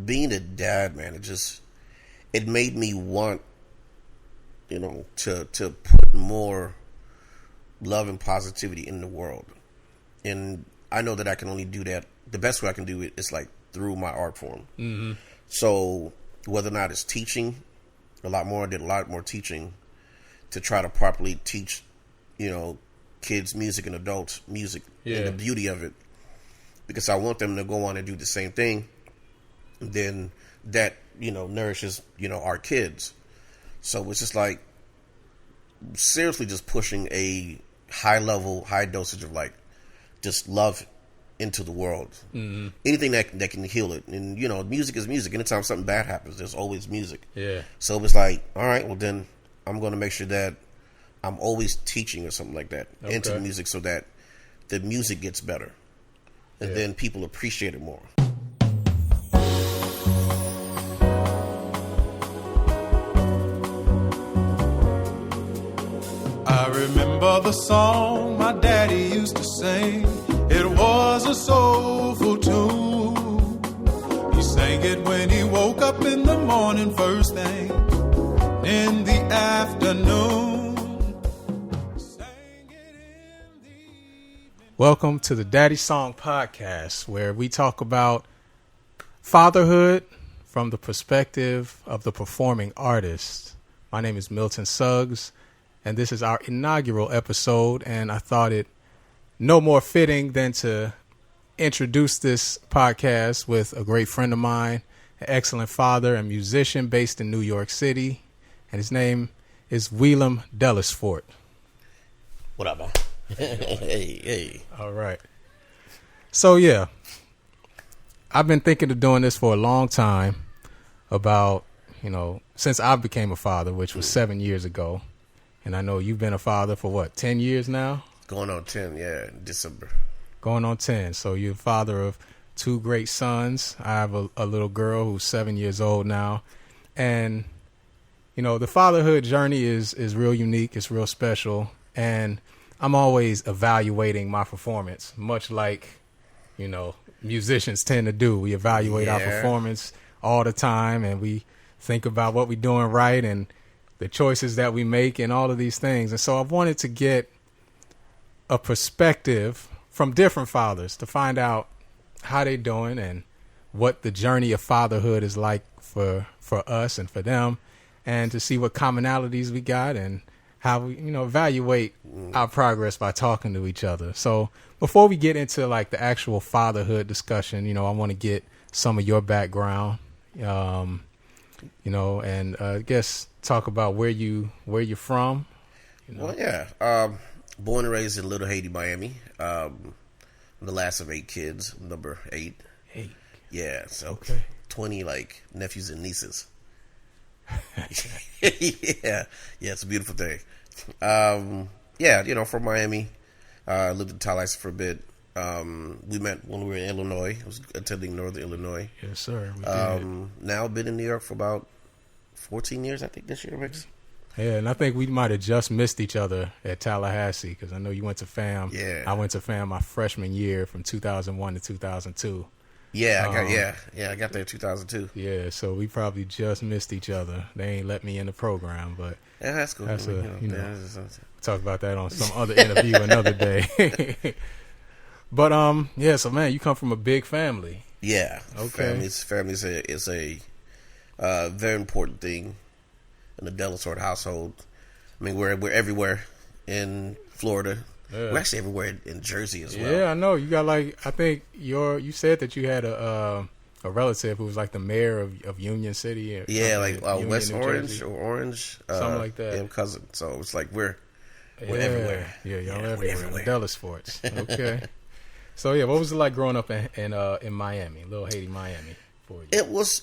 being a dad, man, it made me want, to put more love and positivity in the world. And I know that I can only do that. The best way I can do it is like through my art form. Mm-hmm. So whether or not it's teaching, I did a lot more teaching to try to properly teach, kids music and adults music and the beauty of it, because I want them to go on and do the same thing. Then that, nourishes, our kids. So it's just like seriously just pushing a high dosage of like just love into the world. Mm-hmm. Anything that can heal it. And, music is music. Anytime something bad happens, there's always music. Yeah. So it's like, all right, well then I'm going to make sure that I'm always teaching or something like that into the music so that the music gets better. And then people appreciate it more. I remember the song my daddy used to sing. It was a soulful tune. He sang it when he woke up in the morning, first thing in the afternoon. Welcome to the Daddy Song Podcast, where we talk about fatherhood from the perspective of the performing artist. My name is Milton Suggs, and this is our inaugural episode, and I thought it no more fitting than to introduce this podcast with a great friend of mine, an excellent father and musician based in New York City, and his name is Willerm Delisfort. What up, man? Hey. All right. So, yeah, I've been thinking of doing this for a long time about, since I became a father, which was 7 years ago. And I know you've been a father for 10 years now? Going on 10, in December. Going on 10. So you're a father of two great sons. I have a little girl who's 7 years old now. And, the fatherhood journey is real unique. It's real special. And I'm always evaluating my performance, much like, musicians tend to do. We evaluate our performance all the time, and we think about what we're doing right and the choices that we make and all of these things. And so I wanted to get a perspective from different fathers to find out how they're doing and what the journey of fatherhood is like for us and for them, and to see what commonalities we got and how we, evaluate our progress by talking to each other. So before we get into like the actual fatherhood discussion, I want to get some of your background, and I guess talk about where you're from. Well, born and raised in Little Haiti, Miami. I'm the last of 8 kids, number 8. 8. Yeah, so 20 like nephews and nieces. yeah, it's a beautiful thing. From Miami. Lived in Tallahassee for a bit. We met when we were in Illinois. I was attending Northern Illinois. Yes, sir. We did. Now I've been in New York for about 14 years, I think, this year, Rex. Yeah, and I think we might have just missed each other at Tallahassee, because I know you went to FAM. Yeah. I went to FAM my freshman year from 2001 to 2002. Yeah, I got there in 2002. Yeah, so we probably just missed each other. They ain't let me in the program, but yeah, that's cool. Talk about that on some other interview another day. But so man, you come from a big family. Yeah, okay. Family is a very important thing in the Delisfort household. I mean, we're everywhere in Florida. Yeah. We're actually everywhere in Jersey as well. Yeah, I know. You got I think you said that you had a relative who was like the mayor of Union City. West Orange or Orange. Something like that. Yeah, cousin. So it's like we're everywhere. Yeah, y'all everywhere. Delisforts. Okay. So yeah, what was it like growing up in Miami, Little Haiti, Miami, for you? It was,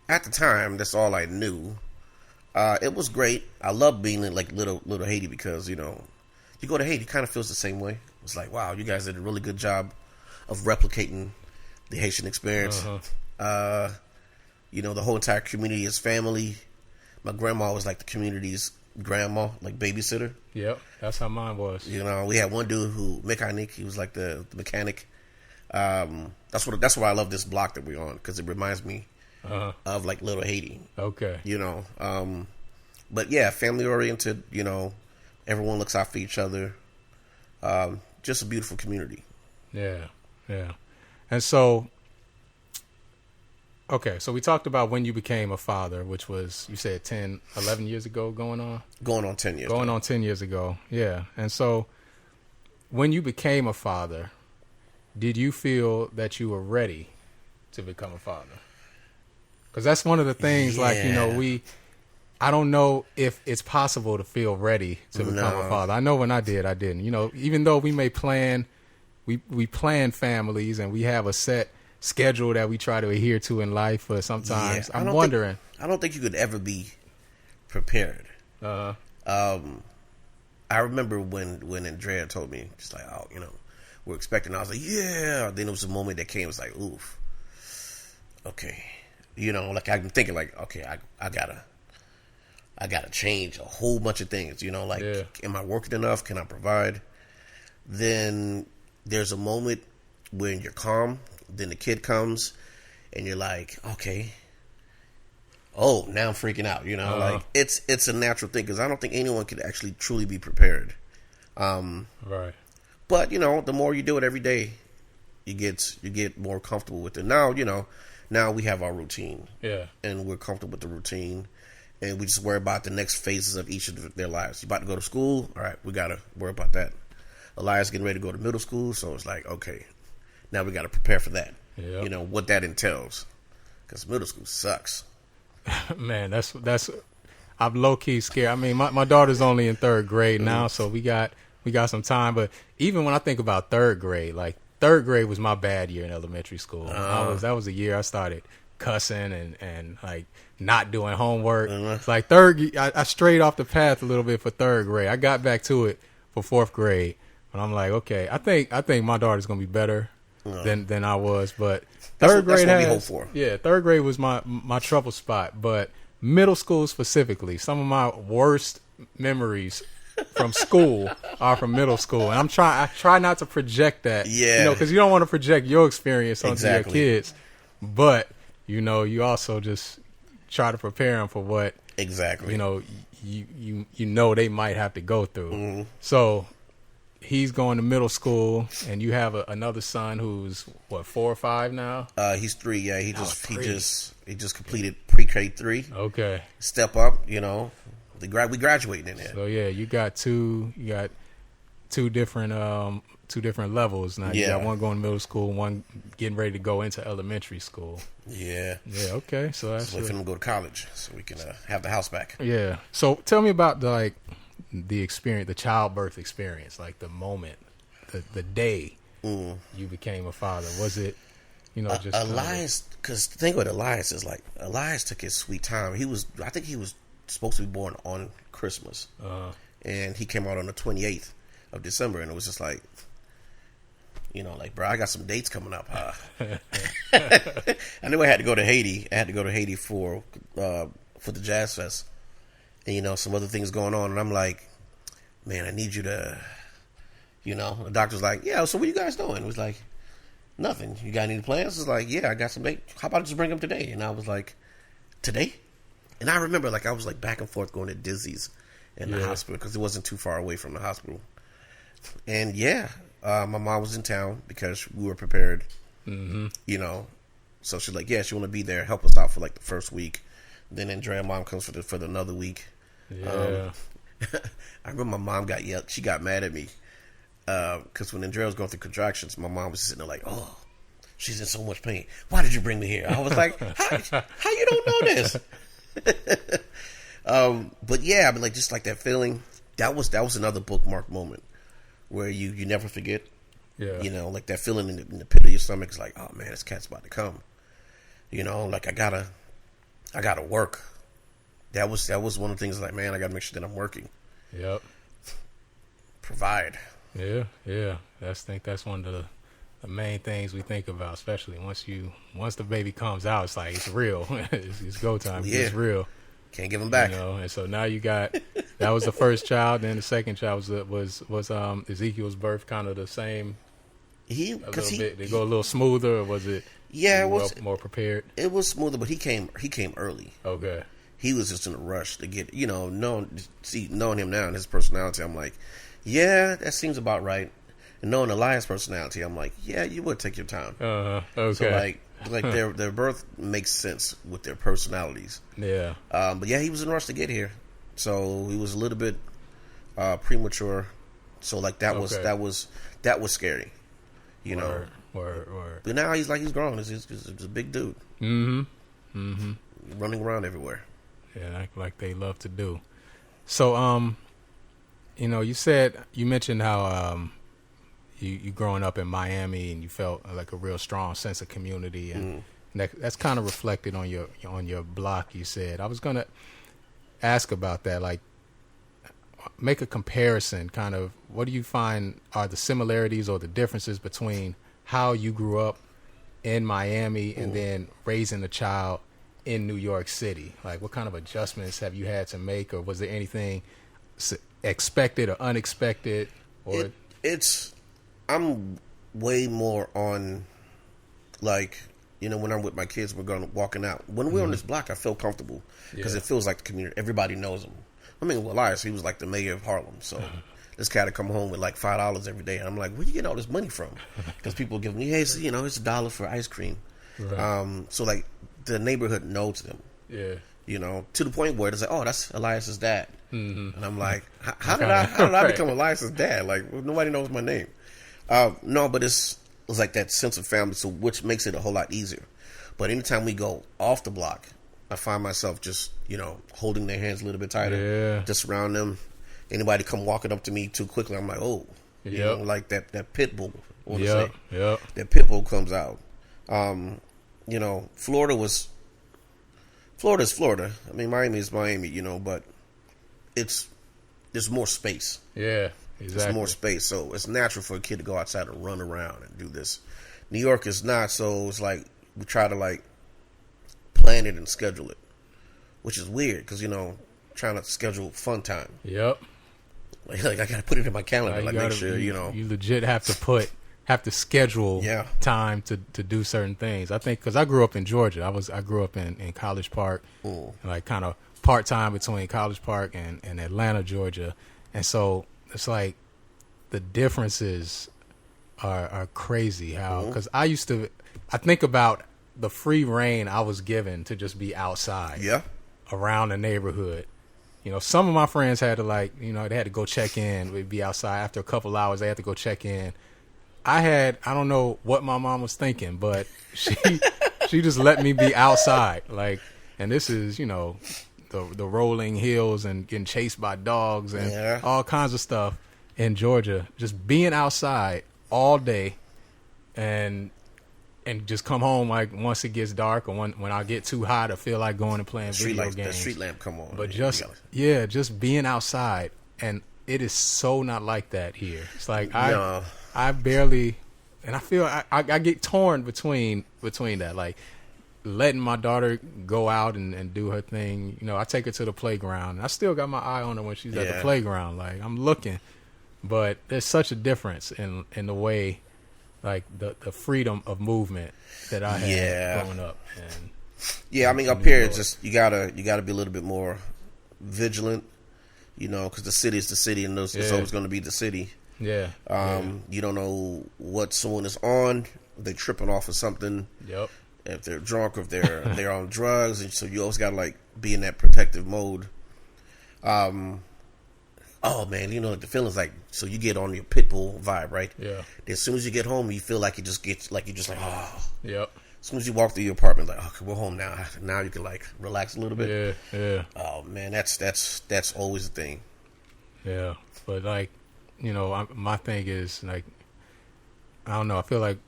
at the time, that's all I knew. It was great. I loved being in like little Haiti because, you go to Haiti, it kind of feels the same way. It's like, wow, you guys did a really good job of replicating the Haitian experience. Uh-huh. The whole entire community is family. My grandma was like the community's grandma, like babysitter. Yep, that's how mine was. We had one dude mechanic. He was like the mechanic That's why I love this block that we're on, because it reminds me of like Little Haiti. Okay. You know, but yeah, family oriented. You know, everyone looks out for each other. Just a beautiful community. Yeah, yeah. And so, okay, so we talked about when you became a father, which was, you said 10, 11 years ago going on? Going on 10 years. Going on 10 years ago, yeah. And so, when you became a father, did you feel that you were ready to become a father? Because that's one of the things, like, you know, I don't know if it's possible to feel ready to become a father. I know when I did, I didn't. You know, even though we may plan, we plan families and we have a set schedule that we try to adhere to in life, but sometimes I'm wondering. I don't think you could ever be prepared. I remember when Andrea told me, just like, oh, you know, we're expecting. I was like, yeah. Then there was a moment that came. It was like, oof. Okay. You know, like I'm thinking, like, okay, I gotta change a whole bunch of things. You know, like, am I working enough? Can I provide? Then there's a moment when you're calm. Then the kid comes, and you're like, okay. Oh, now I'm freaking out. You know, like it's a natural thing, because I don't think anyone could actually truly be prepared. Right. But you know, the more you do it every day, you get more comfortable with it. Now, you know, now we have our routine. Yeah. And we're comfortable with the routine. And we just worry about the next phases of each of their lives. You about to go to school? All right, we got to worry about that. Elias getting ready to go to middle school, so it's like, okay, now we got to prepare for that. Yep. You know, what that entails. Because middle school sucks. Man, that's I'm low-key scared. I mean, my daughter's only in third grade now, so we got some time. But even when I think about third grade, like, third grade was my bad year in elementary school. That was the year I started cussing and like not doing homework. It's like I strayed off the path a little bit for third grade. I got back to it for fourth grade, but I'm like, okay, I think my daughter's gonna be better than I was. But third grade third grade was my trouble spot. But middle school specifically, some of my worst memories from school are from middle school, and I try not to project that, you know, because you don't want to project your experience onto your kids, but you know, you also just try to prepare them for what you know you know they might have to go through. So he's going to middle school, and you have another son who's what, 4 or 5 now? He's 3. Yeah, he just completed pre-K 3. Okay, step up. You know, we graduating in there. So yeah, you got two different levels now. You got one going to middle school, one getting ready to go into elementary school. Yeah. Okay. So that's waiting for them to go to college, so we can have the house back. Yeah. So tell me about the experience, the childbirth experience, like the moment, the day you became a father. Was it, you know, just Elias? Because the thing with Elias is, like, Elias took his sweet time. I think he was supposed to be born on Christmas, and he came out on the 28th of December, and it was just like, you know, like, bro, I got some dates coming up. I knew I had to go to Haiti. I had to go to Haiti for the Jazz Fest, and, you know, some other things going on. And I'm like, man, I need you to, you know, the doctor's like, yeah, so what are you guys doing? It was like, nothing. You got any plans? It's like, yeah, I got some dates. How about I just bring them today? And I was like, today? And I remember, like, I was like back and forth going to Dizzy's in the hospital, because it wasn't too far away from the hospital. And my mom was in town because we were prepared, you know. So she's like, yeah, she want to be there, help us out for like the first week. Then Andrea mom comes for the another week. Yeah. I remember my mom got yelled. She got mad at me because when Andrea was going through contractions, my mom was sitting there like, oh, she's in so much pain. Why did you bring me here? I was like, how you don't know this? But yeah, I mean, like, just like that feeling, that was another bookmark moment where you never forget. Yeah. You know, like that feeling in the pit of your stomach is like, oh man, this cat's about to come. You know, like I gotta work. That was one of the things, like, man, I gotta make sure that I'm working. Yep. Provide. Yeah. I think that's one of the main things we think about, especially once the baby comes out. It's like, it's real. it's go time. Yeah. It's real. Can't give them back. You know, and so now you got, that was the first child. Then the second child was Ezekiel's birth, kind of the same Because They go a little smoother, or was it? Yeah, it was more prepared. It was smoother, but he came early. Okay. He was just in a rush to get, knowing him now and his personality, I'm like, yeah, that seems about right. And knowing Elias' personality, I'm like, yeah, you would take your time. Okay. So like their birth makes sense with their personalities. Yeah. But yeah, he was in a rush to get here, so he was a little bit premature. So like that was scary, Word. But now he's grown. He's a big dude. Mm-hmm. Running around everywhere. Yeah, like they love to do. So, you mentioned how you growing up in Miami and you felt like a real strong sense of community, and that's kind of reflected on your block. You said I was gonna ask about that. Like, make a comparison. Kind of, what do you find are the similarities or the differences between how you grew up in Miami and then raising a child in New York City? Like, what kind of adjustments have you had to make, or was there anything expected or unexpected? Or I'm way more on, like, when I'm with my kids, we're walking out. When we're on this block, I feel comfortable because it feels like the community. Everybody knows him. I mean, Elias, he was like the mayor of Harlem, so this cat would come home with like $5 every day. And I'm like, where you get all this money from? Because people give me, hey, it's $1 for ice cream. Right. So like the neighborhood knows them. Yeah. To the point where it's like, oh, that's Elias's dad. Mm-hmm. And I'm like, how did I become Elias's dad? Like, nobody knows my name. No, but it's like that sense of family, so which makes it a whole lot easier. But anytime we go off the block, I find myself just, holding their hands a little bit tighter, just around them. Anybody come walking up to me too quickly, I'm like, oh, like that pit bull. That pit bull comes out. Florida's Florida. I mean, Miami is Miami, but there's more space. Yeah, exactly. There's more space, so it's natural for a kid to go outside and run around and do this. New York is not, so it's like we try to like plan it and schedule it, which is weird because trying to schedule fun time. Yep. Like I gotta put it in my calendar. Make sure you legit have to schedule time to do certain things. I think because I grew up in Georgia. I grew up in College Park, like kind of part time between College Park and Atlanta, Georgia, and so it's like the differences are crazy. How because I think about the free reign I was given to just be outside, around the neighborhood. Some of my friends had to they had to go check in. We'd be outside after a couple hours. They had to go check in. I don't know what my mom was thinking, but she just let me be outside. And this is, the rolling hills and getting chased by dogs and all kinds of stuff in Georgia. Just being outside all day and just come home once it gets dark or when I get too high to feel like going and playing video games. The street lamp come on. But just being outside, and it is so not like that here. It's like I barely, and I feel I get torn between that, like letting my daughter go out and do her thing. I take her to the playground, and I still got my eye on her when she's at the playground. Like I'm looking, but there's such a difference in the way. Like the freedom of movement that I had growing up. And I mean, up here, it's just you gotta be a little bit more vigilant, because the city is the city, and it's always going to be the city. You don't know what someone is on. If they're tripping off of something. Yep. If they're drunk, or if they're on drugs, and so you always gotta be in that protective mode. Oh man, the feeling's like, so you get on your pit bull vibe, right? Yeah. As soon as you get home, you feel like it just gets like you're just like, oh. Yep. As soon as you walk through your apartment, like, okay, we're home now. Now you can relax a little bit. Yeah. Oh man, that's always a thing. Yeah, but my thing is I don't know. I feel like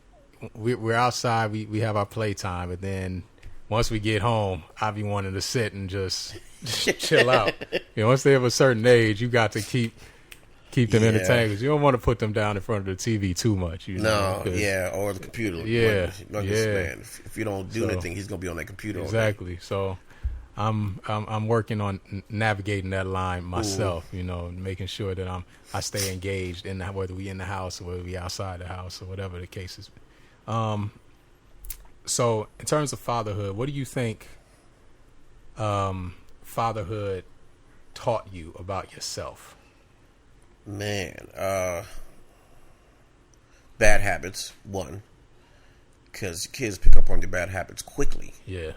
we're outside. We have our playtime, but then once we get home, I be wanting to sit and just chill out. Once they have a certain age, you got to keep them entertained, because you don't want to put them down in front of the TV too much. Or the computer. Man, if you don't do anything, he's gonna be on that computer. Exactly. So I'm working on navigating that line myself. You know, making sure that I stay engaged in that, whether we in the house or whether we outside the house or whatever the case is. So in terms of fatherhood, what do you think fatherhood taught you about yourself? Man, bad habits, one, because kids pick up on your bad habits quickly. Yeah.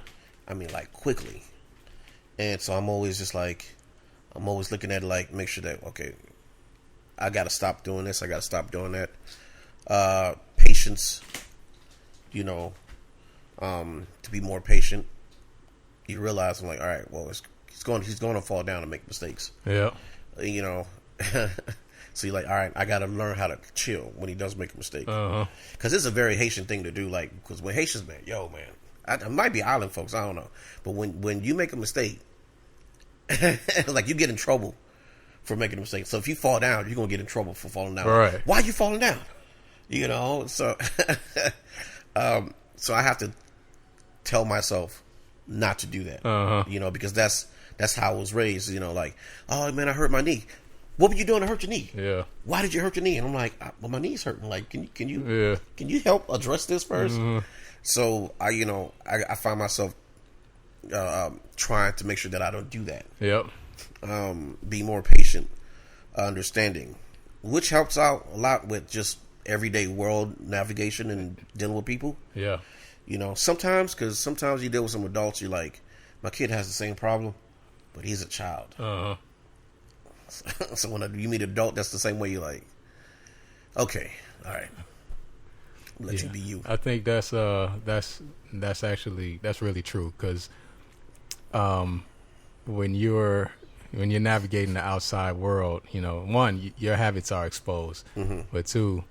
I mean, like, quickly. And so I'm always looking at it like, make sure that, okay, I got to stop doing this. I got to stop doing that. Patience, you know, to be more patient. You realize, I'm like, all right, well, he's going to fall down and make mistakes. Yeah. You know, so you're like, all right, I got to learn how to chill when he does make a mistake. Because it's a very Haitian thing to do. Like, because when Haitians, man, it might be island folks, I don't know. But when you make a mistake, like, you get in trouble for making a mistake. So if you fall down, you're going to get in trouble for falling down. Right. Why are you falling down? You know, so so I have to tell myself not to do that. You know, because that's how I was raised. You know, like, oh man, I hurt my knee. What were you doing to hurt your knee? Yeah. Why did you hurt your knee? And I'm like, well, my knee's hurting. Like, can you help address this first? So I find myself trying to make sure that I don't do that. Yep. Be more patient, understanding, which helps out a lot with just everyday world navigation and dealing with people. Yeah. You know, sometimes you deal with some adults, you're like, my kid has the same problem, but he's a child. So when you meet an adult, that's the same way. You're like, okay, all right, let you be you. I think that's really true, because when you're navigating the outside world, you know, one, your habits are exposed, but two,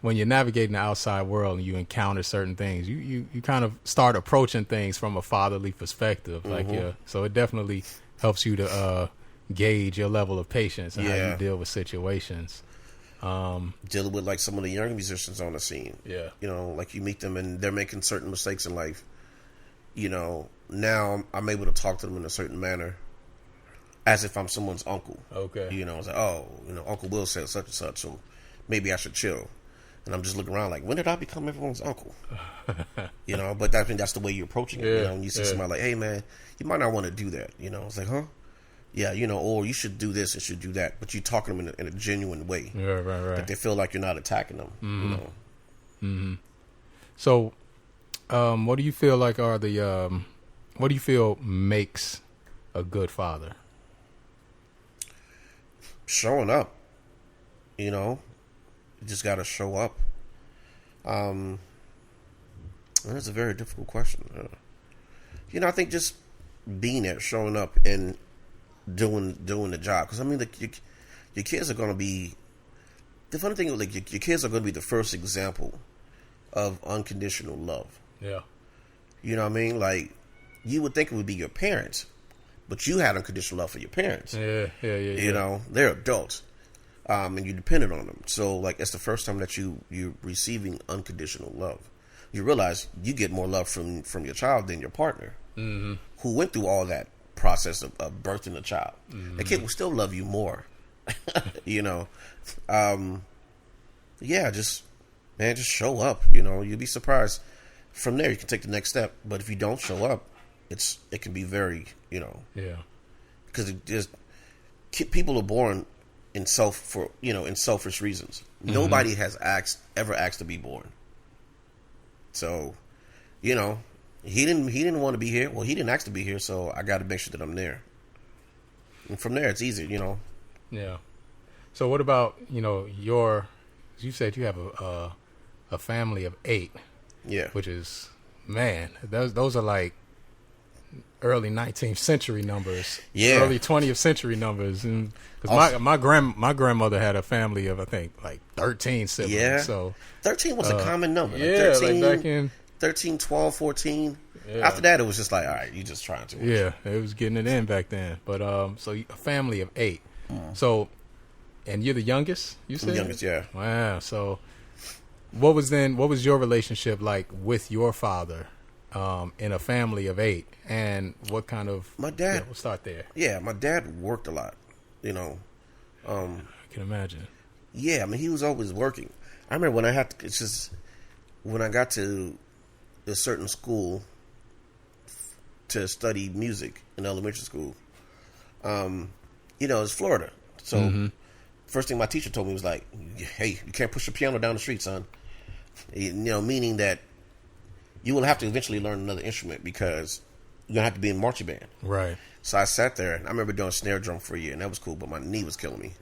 when you're navigating the outside world and you encounter certain things, you kind of start approaching things from a fatherly perspective. Like, so it definitely helps you to gauge your level of patience and how you deal with situations. Dealing with, like, some of the young musicians on the scene. Yeah. You know, like, you meet them and they're making certain mistakes in life. You know, now I'm able to talk to them in a certain manner as if I'm someone's uncle. Okay. You know, it's like, oh, you know, Uncle Will said such and such, so maybe I should chill. And I'm just looking around like, when did I become everyone's uncle? You know, but I think that's the way you're approaching it. You know, when you see somebody like, hey, man, you might not want to do that. You know, it's like, huh? Yeah, you know, or you should do this and should do that. But you're talking to them in a genuine way. Yeah, right. That they feel like you're not attacking them, you know. So, what do you feel like are the, what do you feel makes a good father? Showing up, you know. You just got to show up. And it's a very difficult question. You know, I think just being there, showing up, and doing the job. Because I mean, your kids are going to be. The funny thing is, like, your kids are going to be the first example of unconditional love. Yeah. You know what I mean? Like, you would think it would be your parents, but you had unconditional love for your parents. Yeah. You know, they're adults. And you depended on them. So, like, it's the first time that you're receiving unconditional love. You realize you get more love from your child than your partner, who went through all that process of birthing a child. The kid will still love you more. You know, just show up. You know, you'll be surprised. From there, you can take the next step. But if you don't show up, it can be very, you know, because people are born in selfish reasons. Nobody has ever asked to be born. So, you know, he didn't want to be here. Well, he didn't ask to be here, so I got to make sure that I'm there. And from there, it's easy, you know. Yeah. So what about, you know, you said you have a family of 8. Yeah. Which is, man, those are like early 19th century numbers. Yeah. Early 20th century numbers. And cause my grandmother had a family of, I think, like 13 siblings. Yeah. So 13 was a common number. Yeah. 13, like back in 13, 12, 14. Yeah. After that, it was just like, all right, you just trying to. Yeah. It was getting it in back then. But, so a family of 8. So, and you're the youngest, you said? I'm the youngest, yeah. Wow. So what was your relationship like with your father in a family of 8, and what kind of My dad. Yeah, we'll start there. Yeah, my dad worked a lot. You know, I can imagine. yeah. I mean, he was always working. I remember when I had to. It's just when I got to a certain school to study music in elementary school. You know, it's Florida, so first thing my teacher told me was like, "Hey, you can't push a piano down the street, son." You know, meaning that you will have to eventually learn another instrument because you're gonna have to be in marching band. Right. So I sat there, and I remember doing snare drum for a year, and that was cool, but my knee was killing me.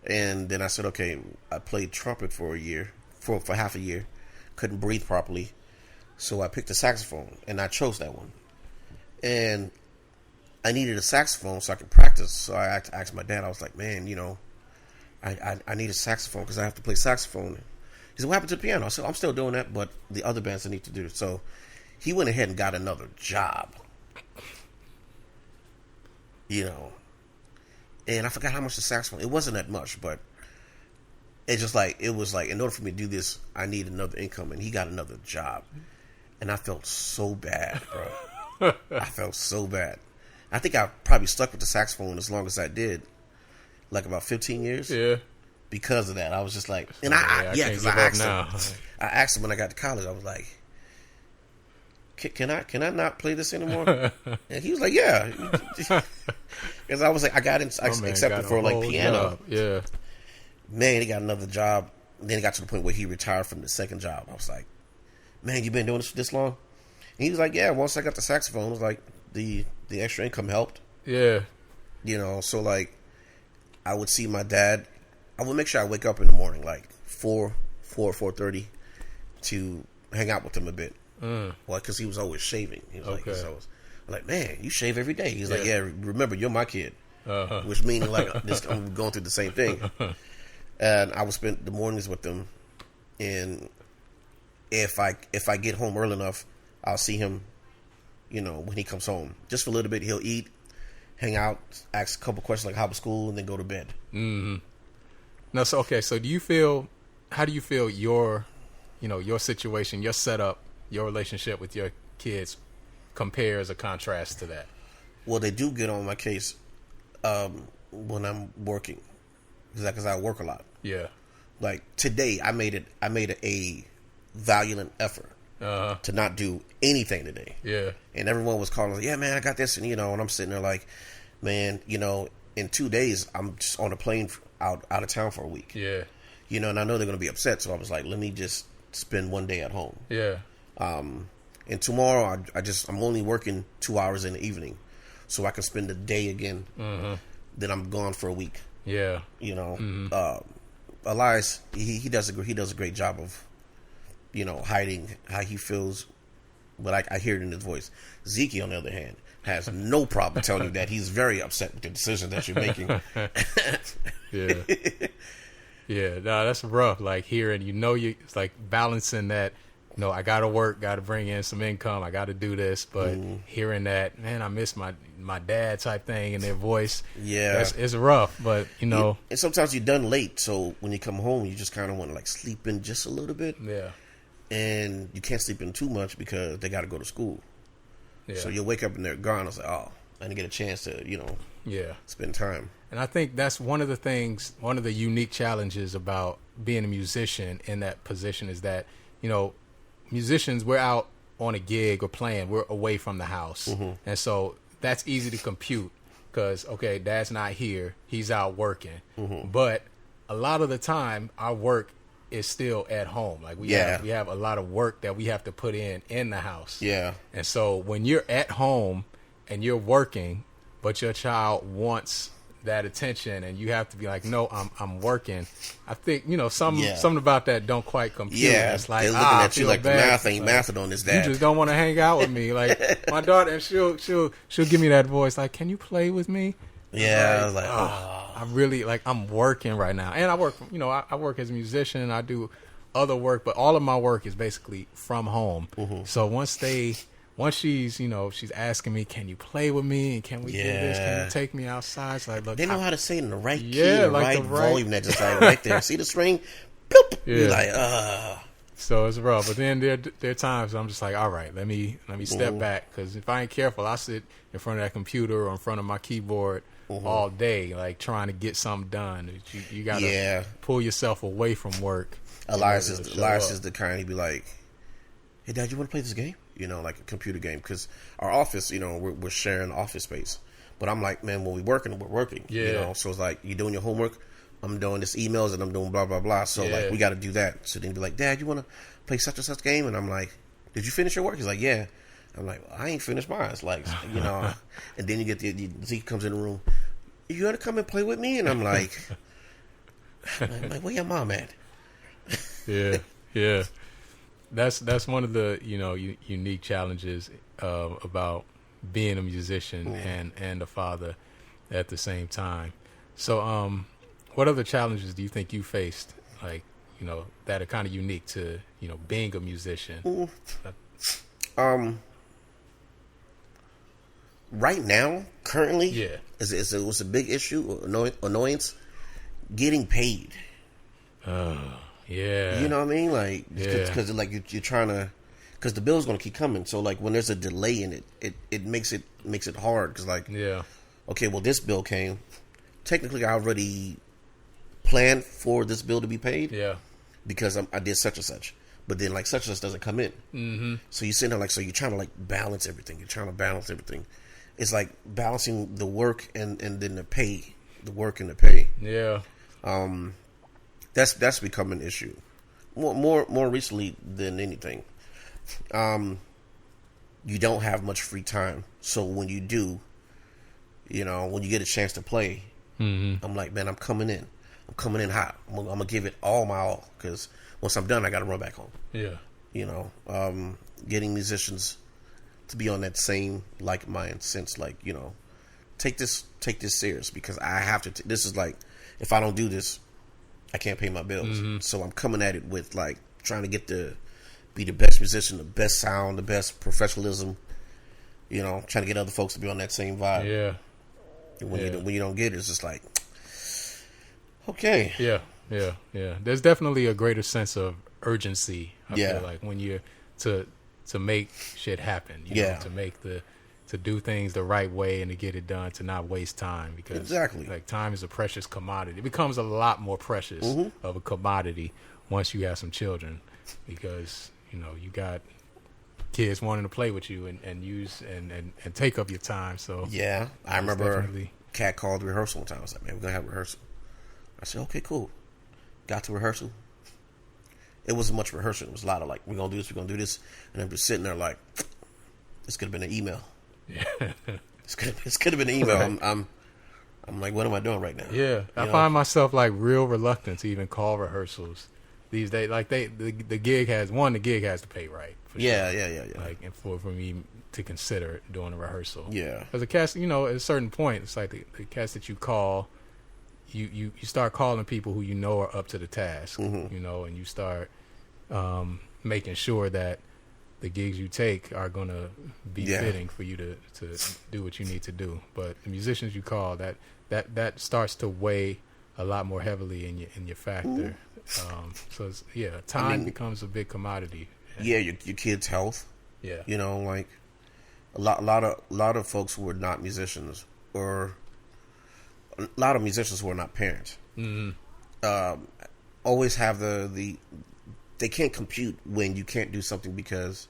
And then I said, okay, I played trumpet for a year, for half a year, couldn't breathe properly, so I picked a saxophone, and I chose that one. And I needed a saxophone so I could practice, so I asked my dad, I was like, man, you know, I need a saxophone because I have to play saxophone. He said, what happened to the piano? I said, I'm still doing that, but the other bands I need to do it. So he went ahead and got another job. You know, and I forgot how much the saxophone. It wasn't that much, but it was like in order for me to do this, I need another income, and he got another job, and I felt so bad, bro. I felt so bad. I think I probably stuck with the saxophone as long as I did, like about 15 years. Yeah. Because of that, I was just like, and I because I asked him. I asked him when I got to college. I was like, Can I not play this anymore? And he was like, yeah. Because I was like, I accepted for like piano. Job. Yeah. Man, he got another job. Then it got to the point where he retired from the second job. I was like, man, you been doing this for this long? And he was like, yeah. Once I got the saxophone, it was like the extra income helped. Yeah. You know, so like I would see my dad. I would make sure I wake up in the morning like 4:30 to hang out with him a bit. Well, because he was always shaving. He was Okay. I'm like, man, you shave every day. He's like, yeah, remember, you're my kid. Uh-huh. Which meaning like I'm going through the same thing. And I would spend the mornings with them. And if I get home early enough, I'll see him, you know, when he comes home. Just for a little bit, he'll eat, hang out, ask a couple questions like how was school, and then go to bed. Mm-hmm. No, so okay, so how do you feel your situation, your setup, your relationship with your kids compares or contrasts to that? Well, they do get on my case when I'm working, because I work a lot. Yeah. Like today, I made a valiant effort to not do anything today. Yeah. And everyone was calling, like, yeah, man, I got this, and and I'm sitting there like, man, in 2 days, I'm just on a plane out of town for a week. Yeah. And I know they're going to be upset, so I was like, let me just spend one day at home. Yeah. And tomorrow, I'm only working 2 hours in the evening, so I can spend the day again. Mm-hmm. Then I'm gone for a week. Yeah. Elias, he does a great job of, hiding how he feels, but I hear it in his voice. Zeke, on the other hand, has no problem telling you that he's very upset with the decision that you're making. Yeah. Yeah, no, that's rough. Like hearing, it's like balancing that. I got to work, got to bring in some income, I got to do this, but hearing that, man, I miss my dad type thing in their voice. Yeah, it's rough, but and sometimes you're done late, so when you come home, you just kind of want to like sleep in just a little bit. Yeah, and you can't sleep in too much because they got to go to school. Yeah. So you'll wake up and they're gone. I was like, oh, I didn't get a chance to, spend time. And I think that's one of the unique challenges about being a musician in that position is that, musicians, we're out on a gig or playing, we're away from the house. Mm-hmm. And so that's easy to compute because, okay, dad's not here, he's out working. Mm-hmm. But a lot of the time, our work is still at home. Like we have a lot of work that we have to put in the house. Yeah. And so when you're at home and you're working, but your child wants that attention and you have to be like, no, I'm working. I think, something about that don't quite compute. Yeah. It's like, they're looking at you like the math ain't mathing on this dad. You just don't want to hang out with me. Like my daughter, and she'll give me that voice like, can you play with me? Yeah. I was like, I'm really like, I'm working right now. And I work, I work as a musician. I do other work, but all of my work is basically from home. Mm-hmm. So once she's, she's asking me, can you play with me? And can we do this? Can you take me outside? So look, they know how to say it in the right key, the right volume that just like right there. See the string? Bloop. Yeah. You're like, So it's rough. But then there are times I'm just like, all right, let me step back, because if I ain't careful, I sit in front of that computer or in front of my keyboard all day, like trying to get something done. You gotta pull yourself away from work. Elias is the kind, he'd be like, hey, Dad, you want to play this game? Like a computer game, because our office, we're sharing office space. But I'm like, man, when we're working. Yeah. So it's like, you doing your homework, I'm doing this emails, and I'm doing blah, blah, blah. So like, we got to do that. So then he'd be like, Dad, you want to play such and such game? And I'm like, did you finish your work? He's like, yeah. I'm like, well, I ain't finished mine. It's like, and then you get Zeke comes in the room, you got to come and play with me? And I'm like, where your mom at? Yeah. That's one of the unique challenges about being a musician and a father at the same time. So, what other challenges do you think you faced, like that are kind of unique to being a musician? Right now, currently, it was a big issue, annoyance, getting paid. Yeah. You know what I mean? Like, because like you're trying to, because the bill's going to keep coming. So like when there's a delay in it makes it hard. Because like, okay, well this bill came. Technically, I already planned for this bill to be paid. Yeah. Because I did such and such, but then like such and such doesn't come in. Mm-hmm. So you sit there like, so you're trying to like balance everything. You're trying to balance everything. It's like balancing the work and then the pay, the work and the pay. Yeah. That's become an issue more recently than anything. You don't have much free time, so when you do, when you get a chance to play, I'm like, man, I'm coming in hot. I'm gonna give it all my all, because once I'm done, I got to run back home. Getting musicians to be on that same like mind sense, like take this serious, because I have to. This is like, if I don't do this, I can't pay my bills. So I'm coming at it with like trying to be the best musician, the best sound, the best professionalism. Trying to get other folks to be on that same vibe. Yeah. And when you don't get it, it's just like, okay. Yeah. There's definitely a greater sense of urgency. I feel like when you're to make shit happen. To do things the right way and to get it done, to not waste time, because like time is a precious commodity. It becomes a lot more precious of a commodity once you have some children, because you got kids wanting to play with you and use and take up your time. So I remember Kat called rehearsal one time. I was like, man, we're gonna have rehearsal. I said, okay, cool. Got to rehearsal. It wasn't much rehearsal. It was a lot of like, we're gonna do this, and I'm just sitting there like, this could have been an email. Yeah. This could have been an email. Right. I'm like, what am I doing right now? Yeah. I find myself like real reluctant to even call rehearsals these days. Like the gig has to pay right. For sure. Yeah. Like, and for me to consider doing a rehearsal. Yeah. As a cast, at a certain point, it's like the cast that you call, you start calling people who are up to the task, and you start making sure that the gigs you take are going to be fitting for you to do what you need to do. But the musicians you call, that starts to weigh a lot more heavily in your factor. So it's, time becomes a big commodity. Yeah, your kids' health. Yeah, like a lot of folks who are not musicians, or a lot of musicians who are not parents, always have they can't compute when you can't do something because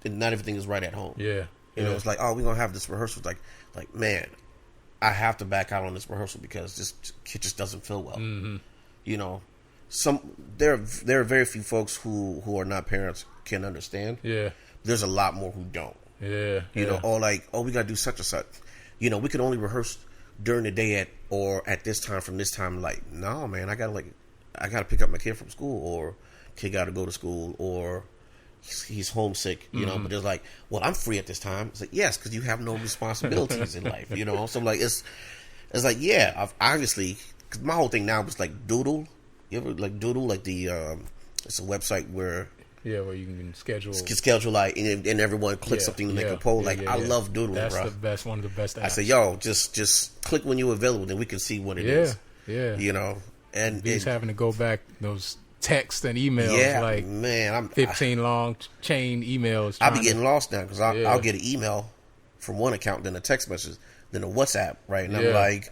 not everything is right at home. Yeah. It's like, oh, we're going to have this rehearsal. It's like, man, I have to back out on this rehearsal because this kid just doesn't feel well. There are very few folks who are not parents can understand. Yeah. There's a lot more who don't. Yeah. Or like, oh, we got to do such and such. We could only rehearse during the day at this time from this time. Like, no, man, I got to pick up my kid from school, or kid got to go to school, or he's homesick, but there's like, well, I'm free at this time. It's like, yes, because you have no responsibilities in life, So like, it's like, I've obviously, because my whole thing now was like Doodle. You ever like Doodle? Like it's a website where where you can schedule like, and everyone clicks something to make a poll. Like, I love Doodle, that's bro. The best, one of the best apps. I said, yo, just click when you're available, then we can see what it is. Yeah. And he's having to go back those texts and emails. Yeah, like man, 15 long chain emails. I'll be getting lost now because I'll get an email from one account, then a text message, then a WhatsApp, right? And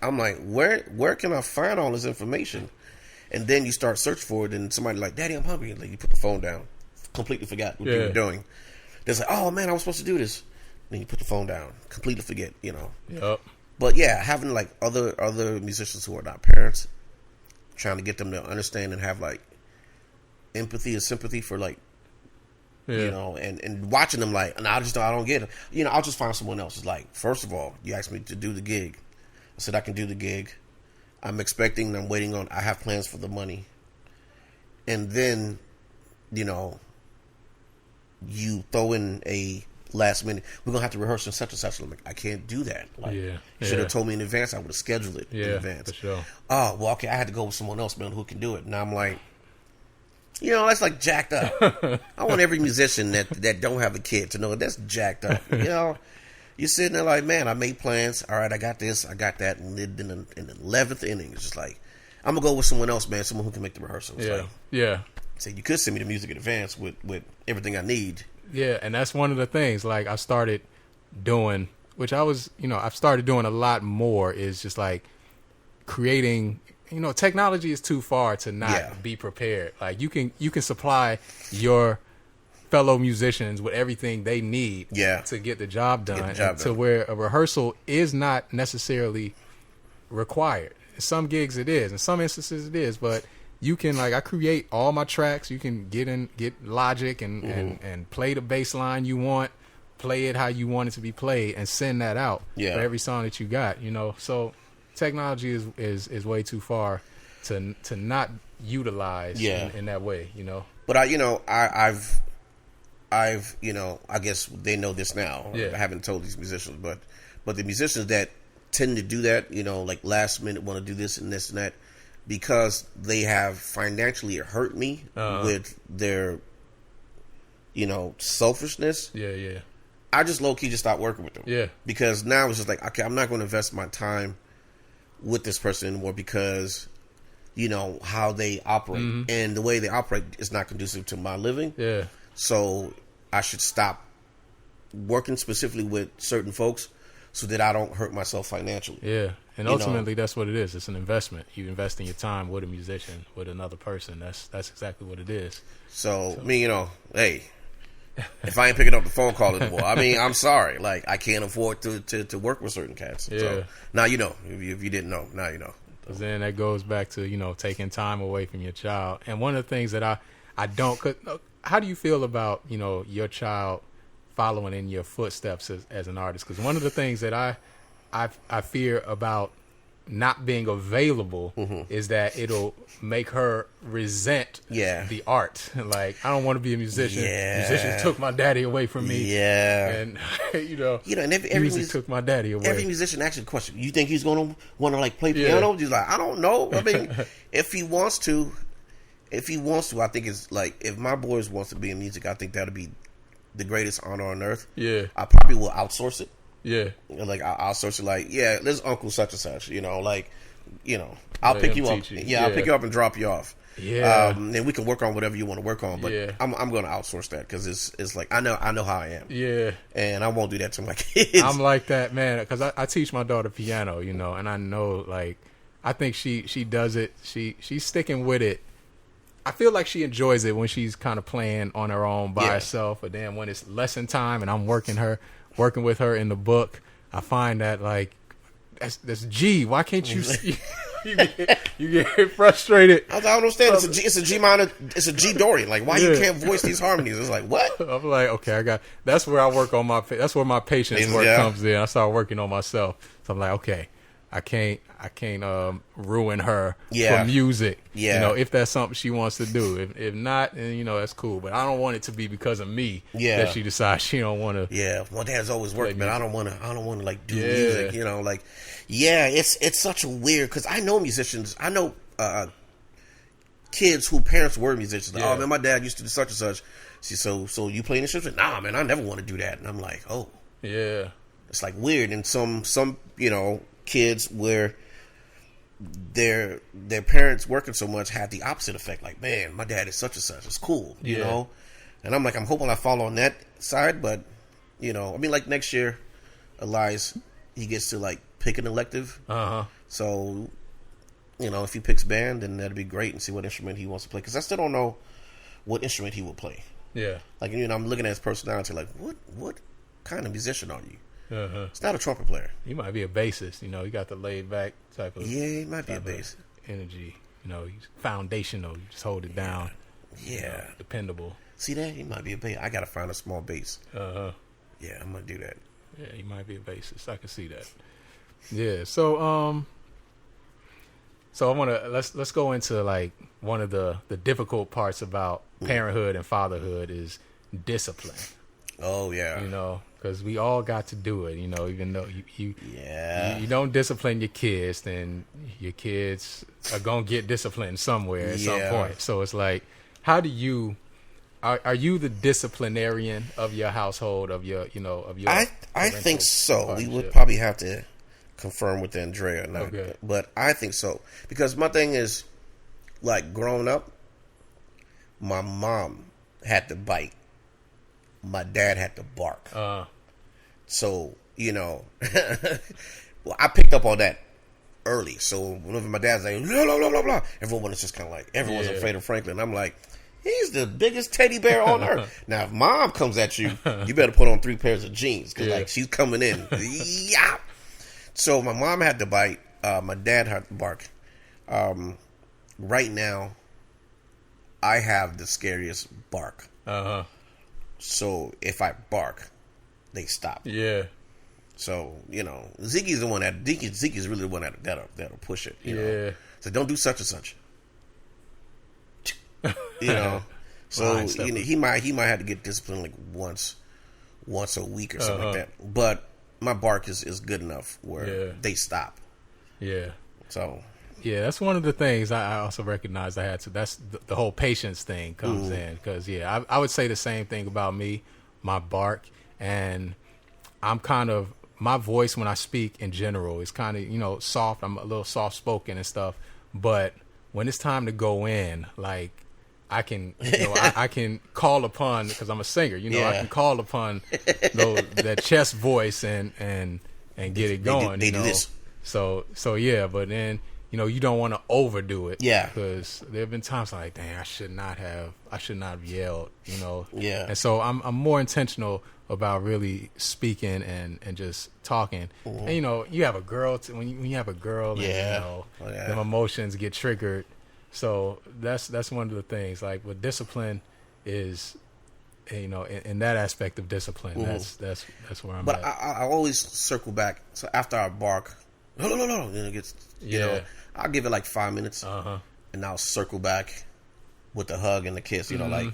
I'm like, where can I find all this information? And then you start search for it, and somebody like, Daddy, I'm hungry. And like, you put the phone down, completely forgot what you were doing. There's like, oh man, I was supposed to do this. Then you put the phone down, completely forget, Yep. But yeah, having like other musicians who are not parents, trying to get them to understand and have like empathy and sympathy for like, and watching them like, and I don't get it. I'll just find someone else. It's like, first of all, you asked me to do the gig. I said I can do the gig. I'm expecting, I'm waiting on, I have plans for the money. And then, you throw in a last minute, we're going to have to rehearse in such and such. I'm like, I can't do that. Like, you should have told me in advance. I would have scheduled it in advance. For sure. Oh, well, okay, I had to go with someone else, man, who can do it. And I'm like, that's like jacked up. I want every musician that don't have a kid to know that's jacked up. You're sitting there like, man, I made plans. All right, I got this, I got that. And then in the 11th inning, it's just like, I'm going to go with someone else, man, someone who can make the rehearsals. So you could send me the music in advance with everything I need. Yeah, and that's one of the things, like, I started doing, which I've started doing a lot more, is just like creating. Technology is too far to not be prepared. Like you can supply your fellow musicians with everything they need to get the job done, to where a rehearsal is not necessarily required. In some gigs it is, in some instances it is, but you can, like, I create all my tracks. You can get Logic and play the bass line you want, play it how you want it to be played, and send that out for every song that you got. So technology is way too far to not utilize in that way, But I've I guess they know this now. I haven't told these musicians, but the musicians that tend to do that, like last minute want to do this and this and that, because they have financially hurt me with their selfishness. I just low key just stopped working with them. Because now it's just like, okay, I'm not going to invest my time with this person anymore because how they operate, and the way they operate is not conducive to my living. So I should stop working specifically with certain folks so that I don't hurt myself financially. And ultimately that's what it is. It's an investment. You invest in your time with a musician, with another person. That's exactly what it is. So hey, if I ain't picking up the phone call anymore, I'm sorry. Like, I can't afford to work with certain cats. So now if you didn't know, now you know. Then that goes back to, taking time away from your child. And one of the things that I don't, how do you feel about, your child following in your footsteps as an artist? Because one of the things that I fear about not being available is that it'll make her resent the art. Like, I don't want to be a musician. Musicians took my daddy away from me. And and every music took my daddy away. Every musician asks a question. You think he's gonna want to like play piano? He's like, I don't know. If he wants to, I think it's like, if my boys wants to be in music, I think that'll be the greatest honor on earth. I probably will outsource it. Like, I'll outsource it. Like, there's Uncle such and such. I'll pick you up. I'll pick you up and drop you off. And we can work on whatever you want to work on. But I'm going to outsource that because it's like, I know how I am. And I won't do that to my kids. I'm like that, man, because I teach my daughter piano, and I know, like, I think she does it. She's sticking with it. I feel like she enjoys it when she's kind of playing on her own by herself. But then when it's lesson time and I'm working with her in the book, I find that, like, that's G. Why can't you see? You get frustrated. I don't understand. It's a G minor. It's a G Dorian. Like, why you can't voice these harmonies? It's like, what? I'm like, okay, that's where I work on that's where my patience work comes in. I start working on myself. So I'm like, okay, I can't ruin her for music. If that's something she wants to do. If not, then that's cool. But I don't want it to be because of me that she decides she don't want to. My dad's always working, but I don't want to like do music. It's such a weird, because I know musicians. I know kids who parents were musicians. Like, oh man, my dad used to do such and such. So you play an instrument? Nah, man, I never want to do that. And I'm like, oh it's like weird. And some kids where their parents working so much had the opposite effect. Like, man, my dad is such and such. It's cool, you know. And I'm like, I'm hoping I fall on that side, but you know, I mean, like next year, Elias, he gets to like pick an elective. So, you know, if he picks band, then that'd be great, and see what instrument he wants to play. Because I still don't know what instrument he will play. Yeah. Like, you know, I'm looking at his personality, like, what kind of musician are you? It's not a trumpet player. He might be a bassist. You know, he got the laid back type of. Yeah, he might be a bassist. Energy. You know, he's foundational. You just hold it down. Yeah. You know, dependable. See that? He might be a bass. I gotta find a small bass. Yeah, I'm gonna do that. Yeah, he might be a bassist. I can see that. Yeah. So so I wanna let's go into like one of the difficult parts about parenthood and fatherhood is discipline. Oh yeah. You know, because we all got to do it. You know, even though you don't discipline your kids, then your kids are gonna get disciplined somewhere at some point. So it's like, how do you? Are you the disciplinarian of your household, of your, you know, of your? I think so. We would probably have to confirm with Andrea, but I think so, because my thing is, like, growing up, my mom had to bite, my dad had to bark. So, you know, well, I picked up on that early. So whenever my dad's like, blah, blah, blah, blah, blah, everyone was just kind of like, everyone's afraid of Franklin. I'm like, he's the biggest teddy bear on earth. Now, if mom comes at you, you better put on 3 pairs of jeans, because like, she's coming in. Yeah. So my mom had to bite. My dad had to bark. Right now, I have the scariest bark. So if I bark, they stop. Yeah. So, you know, Ziggy's the one Ziggy's really the one that'll push it. You know? So don't do such and such. You know. So you know, he might have to get disciplined like once a week or something like that. But my bark is good enough where they stop. Yeah. So yeah, that's one of the things I also recognized I had to. That's the whole patience thing comes in, because I would say the same thing about me, my bark, and I'm kind of, my voice when I speak in general is kind of, you know, soft. I'm a little soft spoken and stuff, but when it's time to go in, like, I can, you know, I can call upon, because I'm a singer, you know, I can call upon that chest voice and get it going. They do this. So yeah, but then, you know, you don't want to overdo it. Yeah. Because there have been times I'm like, dang, I should not have yelled, you know. Yeah. And so I'm more intentional about really speaking and just talking. And, you know, you have a girl, when you have a girl, and, you know, them emotions get triggered. So that's one of the things, like, with discipline is, you know, in that aspect of discipline, that's where I'm at. But I always circle back. So after I bark, no, then it gets, you know, I'll give it like 5 minutes, and I'll circle back with the hug and the kiss, you know, like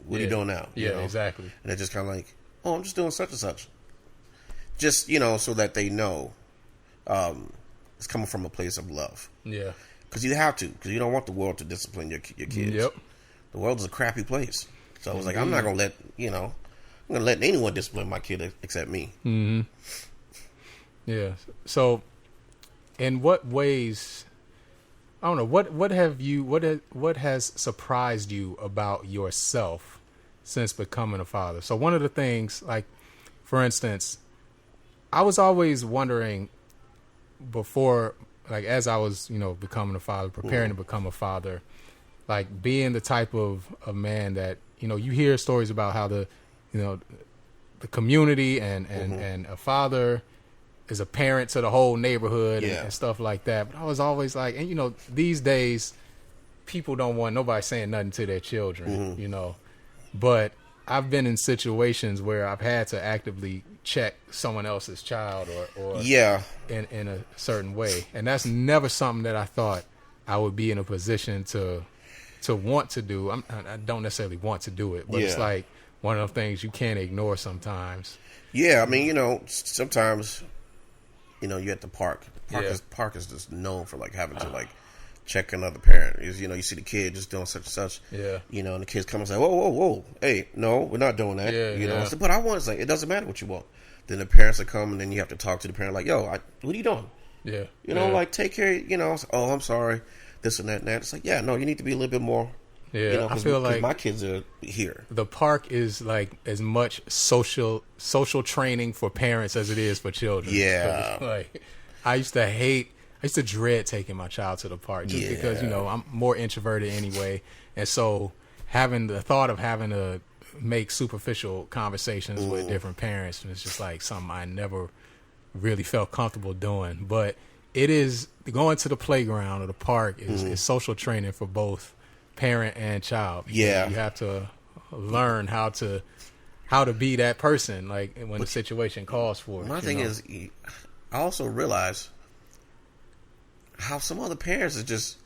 what are you doing now? You know? Exactly. And they're just kind of like, oh, I'm just doing such and such. Just, you know, so that they know it's coming from a place of love. Yeah. Because you have to, because you don't want the world to discipline your kids. Yep. The world is a crappy place. So I was like, I'm not going to let, you know, I'm going to let anyone discipline my kid except me. Mm-hmm. Yeah. So in what ways, I don't know, what has surprised you about yourself since becoming a father? So one of the things, like, for instance, I was always wondering before, like, as I was, you know, becoming a father, preparing to become a father, like, being the type of man that, you know, you hear stories about how the, you know, the community and a father is a parent to the whole neighborhood and stuff like that. But I was always like, and, you know, these days people don't want nobody saying nothing to their children, you know, but I've been in situations where I've had to actively check someone else's child or in a certain way. And that's never something that I thought I would be in a position to want to do. I don't necessarily want to do it, but it's like one of the things you can't ignore sometimes. Yeah, I mean, you know, sometimes, you know, you're at the park. Park is just known for, like, having to, like, check another parent. You know, you see the kid just doing such and such. Yeah. You know, and the kids come and say, whoa. Hey, no, we're not doing that. You know, I said, but I want to say, it doesn't matter what you want. Then the parents will come, and then you have to talk to the parent like, yo, what are you doing? Yeah. You know, like take care. You know, oh, I'm sorry, this and that and that. It's like, yeah, no, you need to be a little bit more. Yeah, you know, I feel like my kids are here. The park is like as much social training for parents as it is for children. Yeah. Like I used to dread taking my child to the park just because, you know, I'm more introverted anyway. And so having the thought of having to make superficial conversations with different parents was just like something I never really felt comfortable doing. But it is going to the playground or the park is social training for both parent and child. Yeah. You have to learn how to be that person, like when the situation calls for it. My thing is, I also realize how some other parents are just,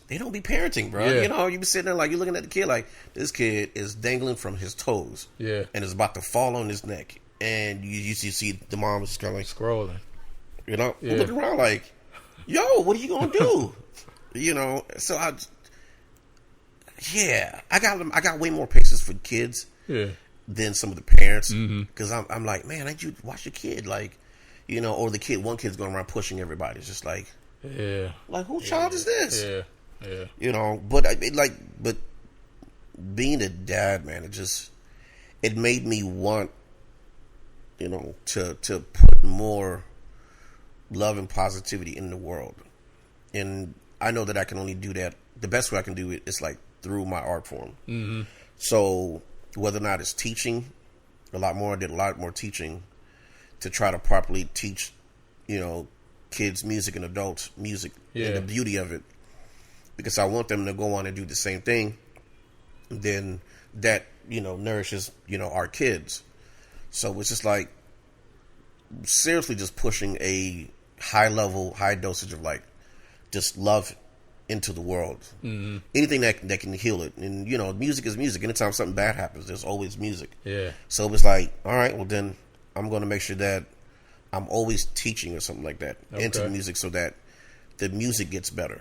they don't be parenting, bro. Yeah. You know, you be sitting there like, you're looking at the kid like, this kid is dangling from his toes. Yeah. And is about to fall on his neck. And you see the mom is kind of like, Scrolling. you know, Yeah. looking around like, yo, what are you going to do? You know, so I got way more patience for kids than some of the parents, because I'm like, man, ain't you watch your kid, like, you know, or one kid's going around pushing everybody. It's just like, like whose child is this? You know, but but being a dad, man, it made me want, you know, to put more love and positivity in the world, and I know that I can only do that. The best way I can do it is like through my art form. So whether or not it's teaching, I did a lot more teaching to try to properly teach, you know, kids music and adults music and the beauty of it, because I want them to go on and do the same thing. Then that, you know, nourishes, you know, our kids. So it's just like seriously just pushing a high dosage of like just love into the world. Anything that can heal it. And, you know, music is music. Anytime something bad happens, there's always music. So it was like, all right, well then I'm going to make sure that I'm always teaching or something like that into the music, so that the music gets better.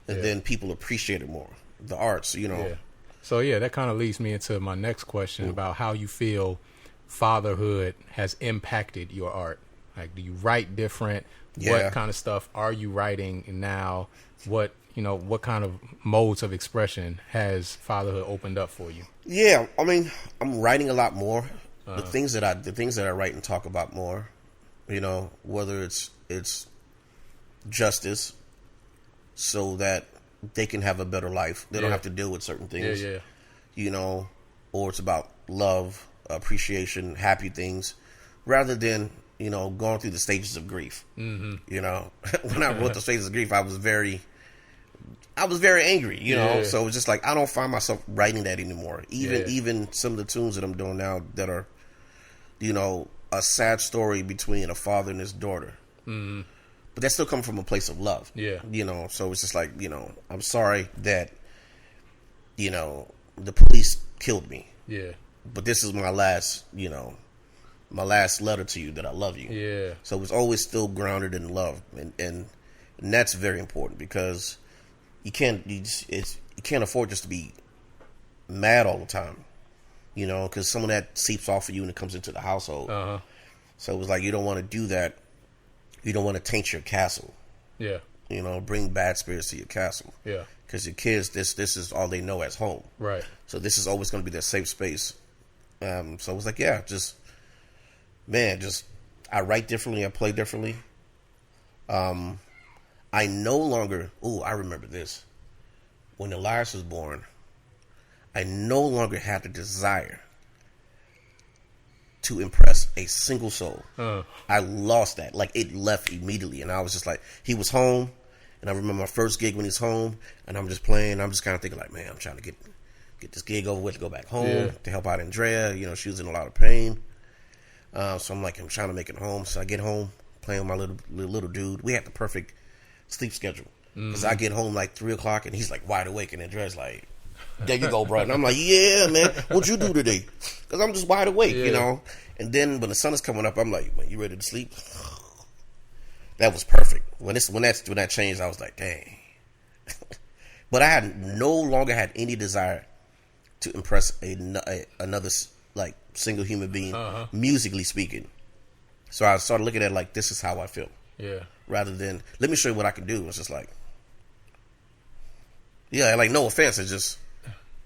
And then people appreciate it more. The arts, you know. So that kind of leads me into my next question about how you feel fatherhood has impacted your art. Like, do you write different? What kind of stuff are you writing now? What kind of modes of expression has fatherhood opened up for you? Yeah, I mean, I'm writing a lot more. The things that I write and talk about more, you know, whether it's justice, so that they can have a better life. They don't have to deal with certain things. You know, or it's about love, appreciation, happy things, rather than, you know, going through the stages of grief. You know, when I wrote the stages of grief, I was very angry, you know. So it's just like, I don't find myself writing that anymore. Even some of the tunes that I'm doing now that are, you know, a sad story between a father and his daughter. But that still comes from a place of love. You know, so it's just like, you know, I'm sorry that, you know, the police killed me. But this is my last, you know, my last letter to you that I love you. So it's always still grounded in love, and that's very important, because you can't afford just to be mad all the time, you know, because some of that seeps off of you when it comes into the household. So it was like, you don't want to do that. You don't want to taint your castle. You know, bring bad spirits to your castle. Because your kids, this is all they know as home. So this is always going to be their safe space. So it was like, I write differently. I play differently. I no longer, I remember this. When Elias was born, I no longer had the desire to impress a single soul. I lost that. Like, it left immediately. And I was just like, he was home. And I remember my first gig when he's home, and I'm just playing. I'm just kind of thinking like, man, I'm trying to get this gig over with to go back home to help out Andrea. You know, she was in a lot of pain. So I'm like, I'm trying to make it home. So I get home, playing with my little dude. We had the perfect sleep schedule, because I get home like 3:00, and he's like wide awake, and Andrea's like, there you go, bro. And I'm like, yeah, man, what'd you do today? Because I'm just wide awake, you know. And then when the sun is coming up, I'm like, man, you ready to sleep? That was perfect. When that changed, I was like, dang. But I no longer had any desire to impress another like single human being, musically speaking. So I started looking at it like, this is how I feel. Yeah. Rather than, let me show you what I can do. It's just like, yeah, like, no offense. It's just,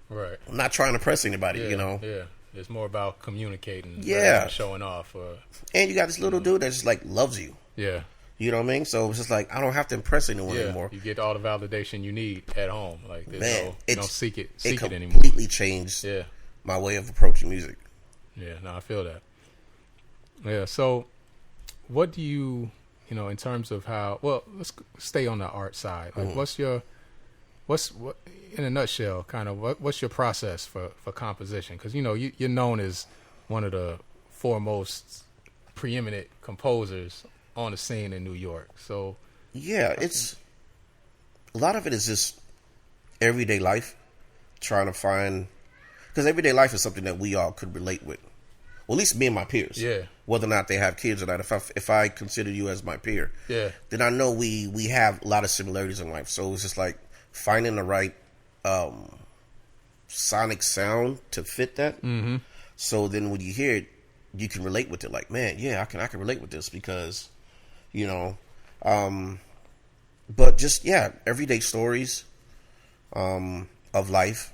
right. I'm not trying to press anybody, Yeah, you know? Yeah. It's more about communicating. Yeah. Showing off. And you got this little dude that just, like, loves you. Yeah. You know what I mean? So it's just like, I don't have to impress anyone anymore. You get all the validation you need at home. Like, Man, you don't seek it anymore. It completely changed my way of approaching music. Yeah, no, I feel that. Yeah, so what do you in terms of how, well, let's stay on the art side. Like, what's in a nutshell, kind of, what's your process for composition? Because, you're known as one of the foremost preeminent composers on the scene in New York. So yeah, it's a lot of it is just everyday life, trying to find, because everyday life is something that we all could relate with. Well, at least me and my peers. Yeah. Whether or not they have kids or not, if I consider you as my peer, then I know we have a lot of similarities in life. So it's just like finding the right sonic sound to fit that. Mm-hmm. So then when you hear it, you can relate with it. Like, man, yeah, I can relate with this because, but just, everyday stories of life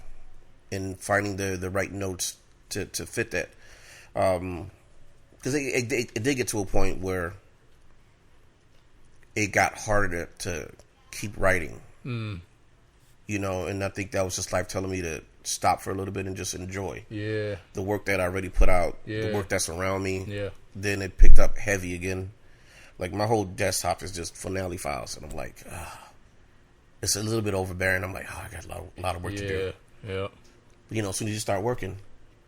and finding the right notes to fit that. Because it did get to a point where it got harder to keep writing. And I think that was just life telling me to stop for a little bit and just enjoy the work that I already put out, the work that's around me. Then it picked up heavy again. Like, my whole desktop is just finale files, and I'm like, it's a little bit overbearing. I'm like, I got a lot of work to do. Yeah. As soon as you start working,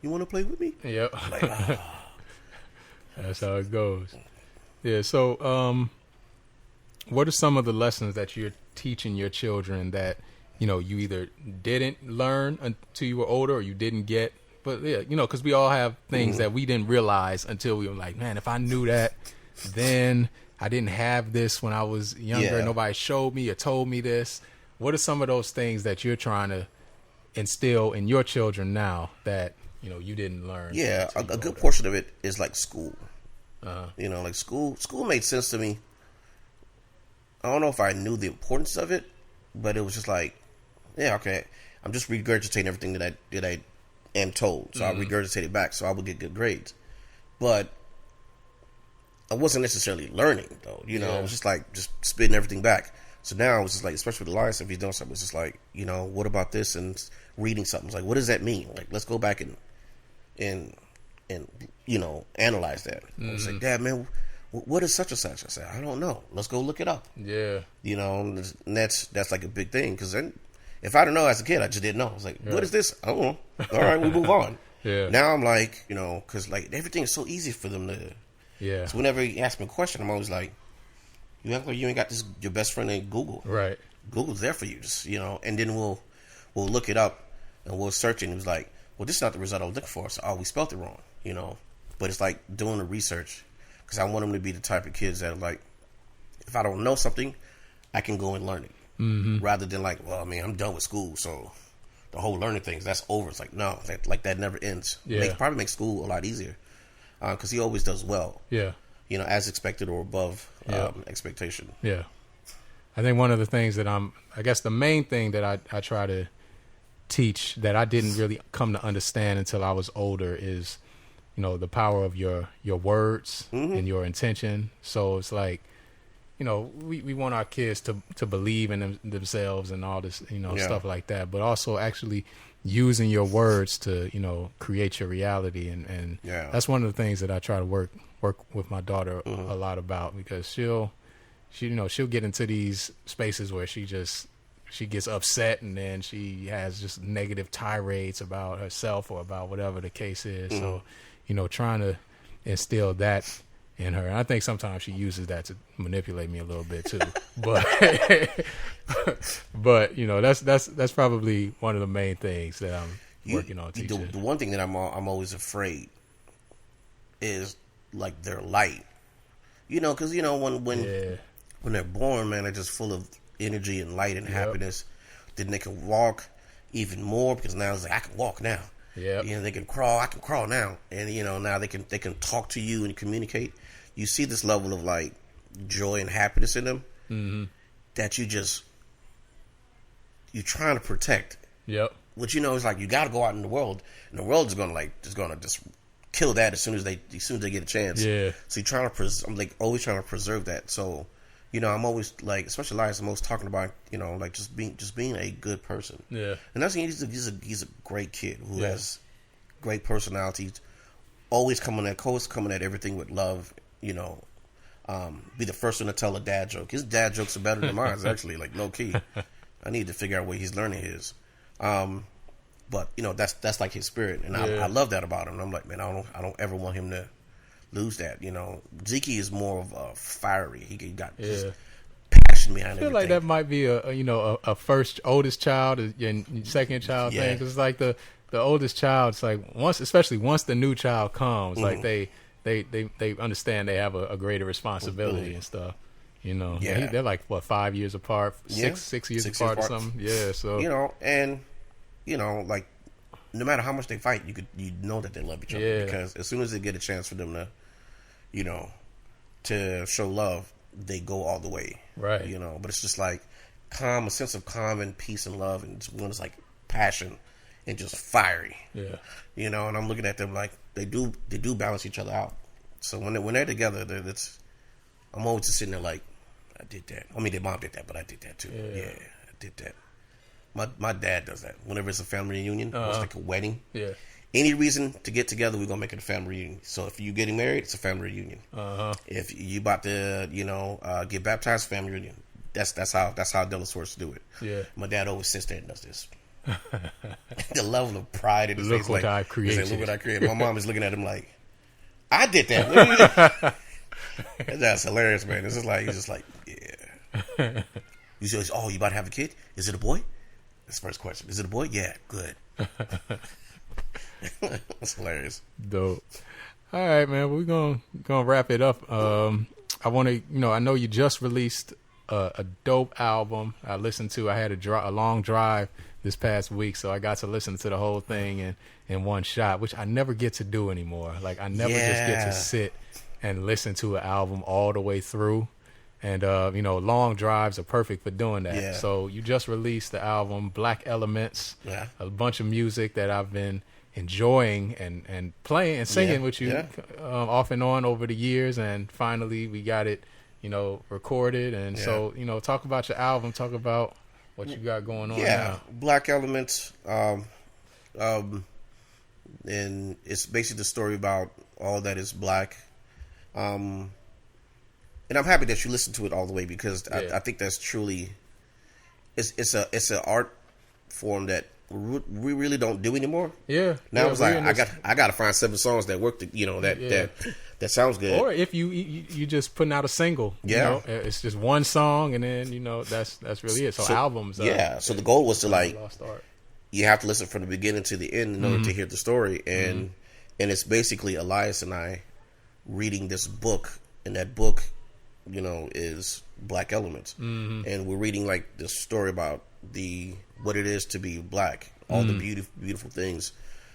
you want to play with me? Yep. Like, That's how it goes. Yeah. So, what are some of the lessons that you're teaching your children that you either didn't learn until you were older, or you didn't get? But because we all have things that we didn't realize until we were like, man, if I knew that, then I didn't have this when I was younger. Nobody showed me or told me this. What are some of those things that you're trying to instill in your children now that you didn't learn? Yeah, a good portion of it is like school. Like school made sense to me. I don't know if I knew the importance of it, but it was just like, yeah, okay, I'm just regurgitating everything that I am told. So I regurgitate it back so I would get good grades. But I wasn't necessarily learning, though. It was just like just spitting everything back. So now it's just like, especially with the line stuff he's doing something, it's just like, what about this? And reading something. It's like, what does that mean? Like, let's go back and analyze that. I was like, Dad, man, what is such and such? I said, I don't know. Let's go look it up. Yeah. And that's like a big thing. Because then, if I didn't know as a kid, I just didn't know. I was like, what is this? I don't know. All right, we move on. Yeah. Now I'm like, because like everything is so easy for them to. Yeah. So whenever he asks me a question, I'm always like, you act like you ain't got your best friend in Google. Right. Google's there for you, just and then we'll look it up and we'll search it. And it was like, well, this is not the result I was looking for. So we spelled it wrong, But it's like doing the research, because I want them to be the type of kids that are like, if I don't know something, I can go and learn it, rather than like, well, I mean, I'm done with school, so the whole learning things, that's over. It's like, no, that never ends. Yeah. Probably makes school a lot easier, because he always does well. Yeah. As expected or above expectation. Yeah. I think one of the things that I guess the main thing that I try to teach that I didn't really come to understand until I was older is, the power of your words and your intention. So it's like, we want our kids to believe in themselves and all this, stuff like that, but also actually using your words to, create your reality. And that's one of the things that I try to work with my daughter a lot about, because she'll get into these spaces where she gets upset, and then she has just negative tirades about herself or about whatever the case is. So, trying to instill that in her. And I think sometimes she uses that to manipulate me a little bit too. But that's probably one of the main things that I'm working on teaching. The one thing that I'm always afraid is like their light. Because when they're born, man, they're just full of energy and light and happiness. Then they can walk even more, because now it's like, I can walk now. Yeah. They can crawl. I can crawl now. And now they can talk to you and communicate. You see this level of like joy and happiness in them that you're trying to protect. Yep. Which it's like you got to go out in the world, and the world is gonna just kill that as soon as they get a chance. Yeah. So you're trying to I'm like always trying to preserve that. So I'm always like, especially Elias, I'm always talking about like just being a good person. Yeah. And that's he's a great kid who has great personality. Always coming at everything with love. Be the first one to tell a dad joke. His dad jokes are better than mine. Actually, like low key. I need to figure out where he's learning his. But that's like his spirit, and I love that about him. And I'm like, man, I don't ever want him to lose that. Zeke is more of a fiery. He got his passion behind I feel everything. like that might be a first oldest child and second child thing, because it's like the oldest child. It's like especially once the new child comes, like they understand they have a greater responsibility and stuff. They're like 5 years apart, six years apart or something. Yeah, so and like no matter how much they fight, you know that they love each other, because as soon as they get a chance for them to, to show love, they go all the way. Right. But it's just like a sense of calm and peace and love, and one is like passion and just fiery. Yeah. And I'm looking at them like they do balance each other out. So when they're together, I'm always just sitting there like, I did that. I mean, their mom did that, but I did that too. Yeah, I did that. My dad does that. Whenever it's a family reunion, it's like a wedding. Yeah. Any reason to get together, we're gonna make it a family reunion. So if you're getting married, it's a family reunion. If you about to, get baptized, family reunion. That's how Delisfort do it. Yeah. My dad always sits there and does this. The level of pride in his face, what I created. Look what I created. My mom is looking at him like, I did that. That's hilarious, man. It's just like he's just like, yeah. You say, oh, you about to have a kid? Is it a boy? That's the first question. Is it a boy? Yeah, good. That's hilarious. Dope. All right, man. We're gonna wrap it up. I want to, I know you just released a dope album. I had a long drive this past week, so I got to listen to the whole thing in one shot, which I never get to do anymore. Like I never just get to sit and listen to an album all the way through. And, long drives are perfect for doing that. Yeah. So you just released the album, Black Elements, a bunch of music that I've been enjoying and playing and singing with you off and on over the years. And finally we got it, recorded. And so, talk about your album, talk about what you got going on now. Black Elements. And it's basically the story about all that is black. And I'm happy that you listened to it all the way, because I think that's truly it's an art form that we really don't do anymore. Yeah. Now it's like I got to find 7 songs that work. That sounds good. Or if you just putting out a single, it's just one song, and then that's really it. So albums. So the goal was to like you have to listen from the beginning to the end in order to hear the story, and it's basically Elias and I reading this book, and that book is Black Elements, and we're reading like this story about what it is to be black, all the beautiful things.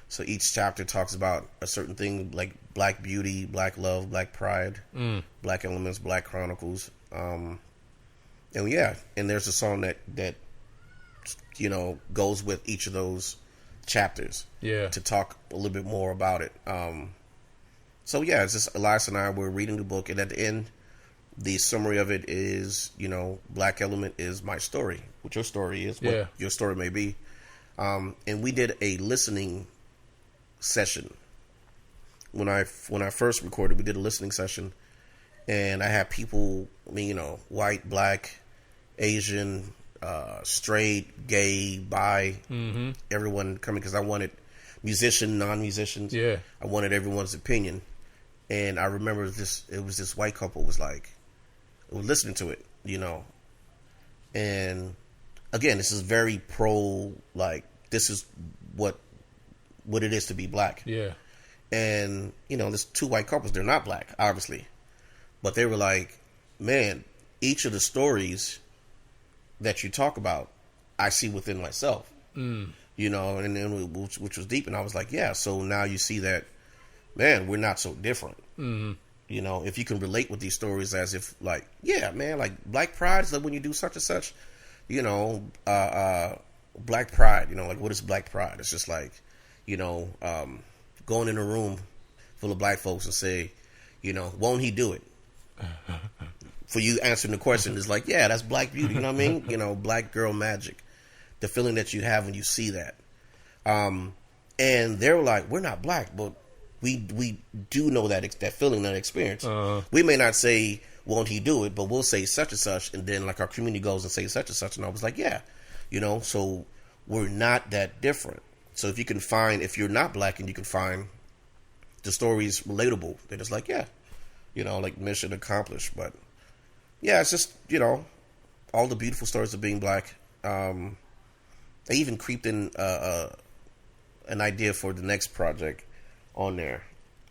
So each chapter talks about a certain thing, like black beauty, black love, black pride, Black Elements, Black Chronicles, and there's a song that goes with each of those chapters, to talk a little bit more about it. So it's just Elias and I were reading the book, and at the end, the summary of it is, Black Element is my story. What your story is, what your story may be. And we did a listening session. When I first recorded, we did a listening session, and I had people, white, black, Asian, straight, gay, bi, everyone coming, because I wanted musician, non-musicians. Yeah. I wanted everyone's opinion. And I remember it was this white couple was listening to it, and again, this is very pro, like, this is what it is to be black. Yeah. And, there's 2 white couples, they're not black, obviously, but they were like, man, each of the stories that you talk about, I see within myself, and which was deep. And I was like, so now you see that, man, we're not so different. You know, if you can relate with these stories as if like, yeah, man, like Black Pride is like when you do such and such, you know, Black Pride, you know, like what is Black Pride? It's just like, you know, going in a room full of black folks and say, you know, won't he do it? For you answering the question is like, yeah, that's Black beauty, you know what I mean? You know, Black girl magic. The feeling that you have when you see that. And they were like, we're not black, but we do know that feeling, that experience. We may not say, won't he do it, but we'll say such and such, and then like our community goes and say such and such, and I was like, yeah, you know, so we're not that different. So if you can find, if you're not black and you can find the stories relatable, then it's like, yeah, you know, like mission accomplished. But yeah, it's just, you know, all the beautiful stories of being black. I even creeped in an idea for the next project on there,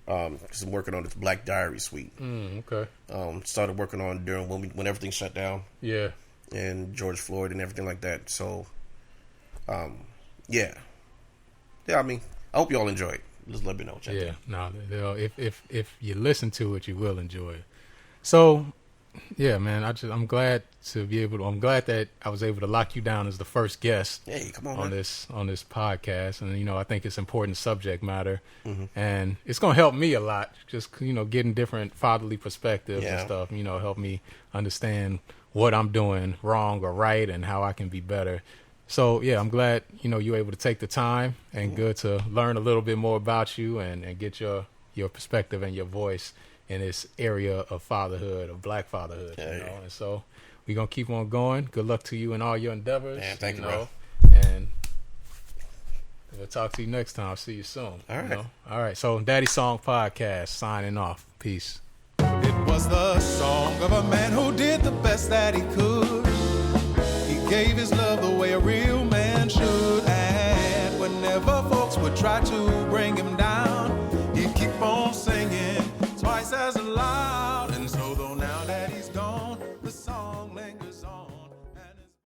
because I'm working on this Black Diary suite. Okay. Started working on during when everything shut down. Yeah. And George Floyd and everything like that. So, yeah. I mean, I hope y'all enjoy it. Just let me know. Check it. No, if you listen to it, you will enjoy it. So, yeah, man, I'm glad that I was able to lock you down as the first guest. Hey, come on, on man. this podcast, and you know, I think it's important subject matter, and it's gonna help me a lot. Just, you know, getting different fatherly perspectives and stuff. You know, help me understand what I'm doing wrong or right, and how I can be better. So yeah, I'm glad, you know, you're able to take the time, and good to learn a little bit more about you and get your perspective and your voice in this area of fatherhood, of Black fatherhood. Yeah, you know, and so we're gonna keep on going. Good luck to you in all your endeavors. Man, thank you, know, bro. And we'll talk to you next time. See you soon. All right. You know? All right. So Daddy Song Podcast signing off. Peace. It was the song of a man who did the best that he could. He gave his love the way a real man should. And whenever folks would try to